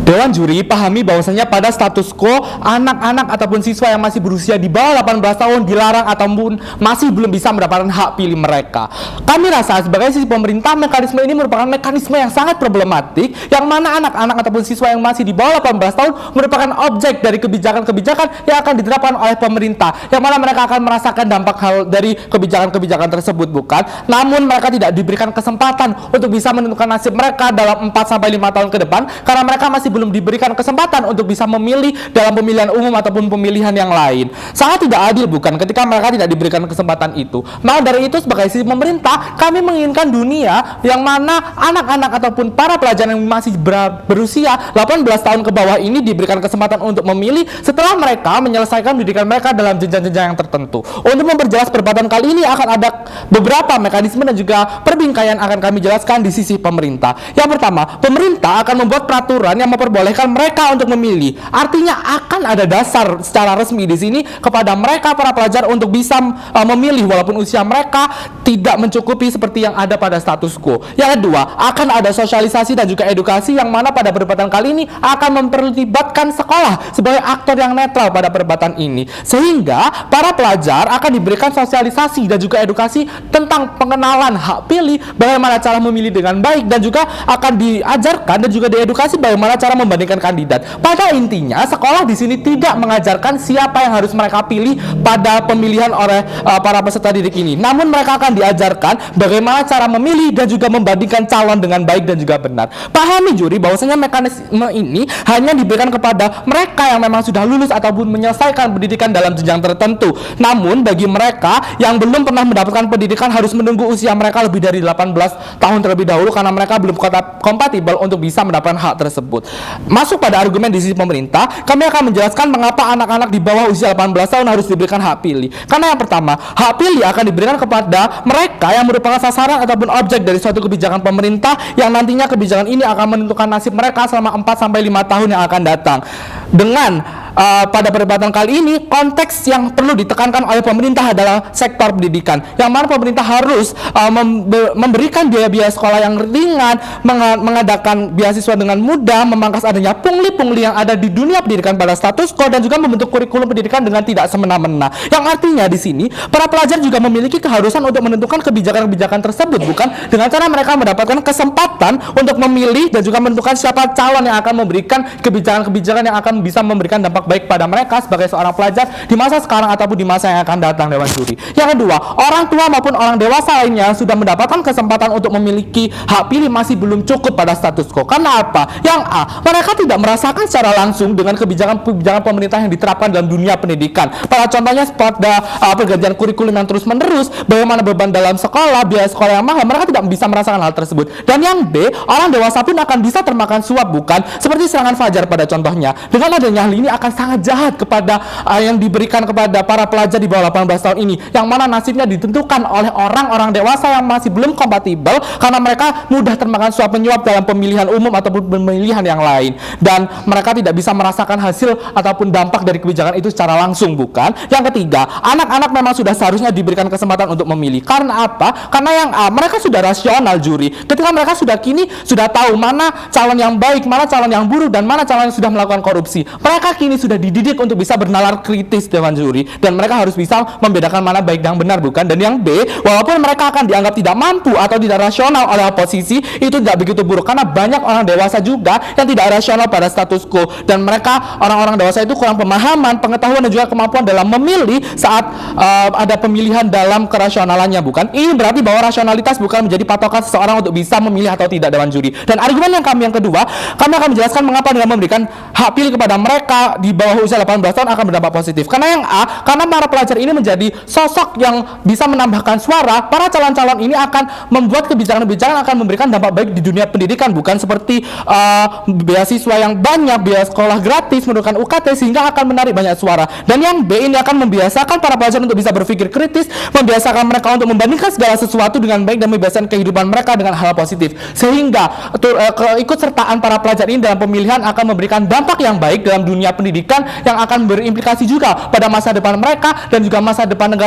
Dewan juri pahami bahwasanya pada status quo anak-anak ataupun siswa yang masih berusia di bawah 18 tahun dilarang ataupun masih belum bisa mendapatkan hak pilih mereka. Kami rasa sebagai sisi pemerintah mekanisme ini merupakan mekanisme yang sangat problematik, yang mana anak-anak ataupun siswa yang masih di bawah 18 tahun merupakan objek dari kebijakan-kebijakan yang akan diterapkan oleh pemerintah, yang mana mereka akan merasakan dampak hal dari kebijakan-kebijakan tersebut, bukan? Namun mereka tidak diberikan kesempatan untuk bisa menentukan nasib mereka dalam 4-5 tahun ke depan, karena mereka masih belum diberikan kesempatan untuk bisa memilih dalam pemilihan umum ataupun pemilihan yang lain. Sangat tidak adil, bukan, ketika mereka tidak diberikan kesempatan itu. Maka dari itu sebagai sisi pemerintah, kami menginginkan dunia yang mana anak-anak ataupun para pelajar yang masih berusia 18 tahun ke bawah ini diberikan kesempatan untuk memilih setelah mereka menyelesaikan pendidikan mereka dalam jenjang-jenjang yang tertentu. Untuk memperjelas perdebatan kali ini akan ada beberapa mekanisme dan juga perbingkaian akan kami jelaskan di sisi pemerintah. Yang pertama, pemerintah akan membuat peraturan yang memperbolehkan mereka untuk memilih. Artinya akan ada dasar secara resmi di sini kepada mereka para pelajar untuk bisa memilih walaupun usia mereka tidak mencukupi seperti yang ada pada status quo. Yang kedua, akan ada sosialisasi dan juga edukasi yang mana pada perdebatan kali ini akan memperlibatkan sekolah sebagai aktor yang netral pada perdebatan ini, sehingga para pelajar akan diberikan sosialisasi dan juga edukasi tentang pengenalan hak pilih, bagaimana cara memilih dengan baik, dan juga akan diajarkan dan juga diedukasi bagaimana cara membandingkan kandidat. Pada intinya, sekolah di sini tidak mengajarkan siapa yang harus mereka pilih pada pemilihan oleh para peserta didik ini. Namun mereka akan diajarkan bagaimana cara memilih dan juga membandingkan calon dengan baik dan juga benar. Pahami juri bahwasanya mekanisme ini hanya diberikan kepada mereka yang memang sudah lulus ataupun menyelesaikan pendidikan dalam jenjang tertentu. Namun bagi mereka yang belum pernah mendapatkan pendidikan harus menunggu usia mereka lebih dari 18 tahun terlebih dahulu karena mereka belum kompatibel untuk bisa mendapatkan hak tersebut. Masuk pada argumen di sisi pemerintah, kami akan menjelaskan mengapa anak-anak di bawah usia 18 tahun harus diberikan hak pilih. Karena yang pertama, hak pilih akan diberikan kepada mereka yang merupakan sasaran ataupun objek dari suatu kebijakan pemerintah, yang nantinya kebijakan ini akan menentukan nasib mereka selama 4-5 tahun yang akan datang. Dengan pada perdebatan kali ini, konteks yang perlu ditekankan oleh pemerintah adalah sektor pendidikan, yang mana pemerintah harus memberikan biaya-biaya sekolah yang ringan, mengadakan beasiswa dengan mudah, memangkas adanya pungli-pungli yang ada di dunia pendidikan pada status quo, dan juga membentuk kurikulum pendidikan dengan tidak semena-mena. Yang artinya di sini para pelajar juga memiliki keharusan untuk menentukan kebijakan-kebijakan tersebut, bukan, dengan cara mereka mendapatkan kesempatan untuk memilih dan juga menentukan siapa calon yang akan memberikan kebijakan-kebijakan yang akan bisa memberikan dampak baik pada mereka sebagai seorang pelajar di masa sekarang ataupun di masa yang akan datang, Dewan juri. Yang kedua, orang tua maupun orang dewasa lainnya yang sudah mendapatkan kesempatan untuk memiliki hak pilih masih belum cukup pada status quo. Karena apa? Yang A, mereka tidak merasakan secara langsung dengan kebijakan-kebijakan pemerintah yang diterapkan dalam dunia pendidikan. Pada contohnya pada pergantian kurikulum yang terus-menerus, bagaimana beban dalam sekolah, biaya sekolah yang mahal, mereka tidak bisa merasakan hal tersebut. Dan yang B, orang dewasa pun akan bisa termakan suap, bukan, seperti serangan fajar pada contohnya. Dengan adanya hal ini akan sangat jahat kepada yang diberikan kepada para pelajar di bawah 18 tahun ini, yang mana nasibnya ditentukan oleh orang-orang dewasa yang masih belum kompatibel karena mereka mudah termakan suap menyuap dalam pemilihan umum ataupun pemilihan yang lain, dan mereka tidak bisa merasakan hasil ataupun dampak dari kebijakan itu secara langsung, bukan. Yang ketiga, anak-anak memang sudah seharusnya diberikan kesempatan untuk memilih. Karena apa? Karena yang A, mereka sudah rasional juri. Ketika mereka sudah tahu mana calon yang baik, mana calon yang buruk, dan mana calon yang sudah melakukan korupsi. Mereka kini sudah dididik untuk bisa bernalar kritis, Dewan juri, dan mereka harus bisa membedakan mana baik dan benar, bukan. Dan yang B, walaupun mereka akan dianggap tidak mampu atau tidak rasional oleh oposisi, itu tidak begitu buruk karena banyak orang dewasa juga yang tidak rasional pada status quo, dan mereka orang-orang dewasa itu kurang pemahaman, pengetahuan, dan juga kemampuan dalam memilih saat ada pemilihan dalam kerasionalannya, bukan. Ini berarti bahwa rasionalitas bukan menjadi patokan seseorang untuk bisa memilih atau tidak, Dewan juri. Dan argumen yang kedua, kami akan menjelaskan mengapa dengan memberikan hak pilih kepada mereka di bawah usia 18 tahun akan berdampak positif. Karena yang A, karena para pelajar ini menjadi sosok yang bisa menambahkan suara, para calon-calon ini akan membuat kebijakan-kebijakan akan memberikan dampak baik di dunia pendidikan, bukan, seperti beasiswa yang banyak, biaya sekolah gratis, menurunkan UKT sehingga akan menarik banyak suara. Dan yang B ini akan membiasakan para pelajar untuk bisa berpikir kritis, membiasakan mereka untuk membandingkan segala sesuatu dengan baik, dan membiasakan kehidupan mereka dengan hal positif, sehingga keikutsertaan para pelajar ini dalam pemilihan akan memberikan dampak yang baik dalam dunia pendidikan yang akan berimplikasi juga pada masa depan mereka dan juga masa depan negara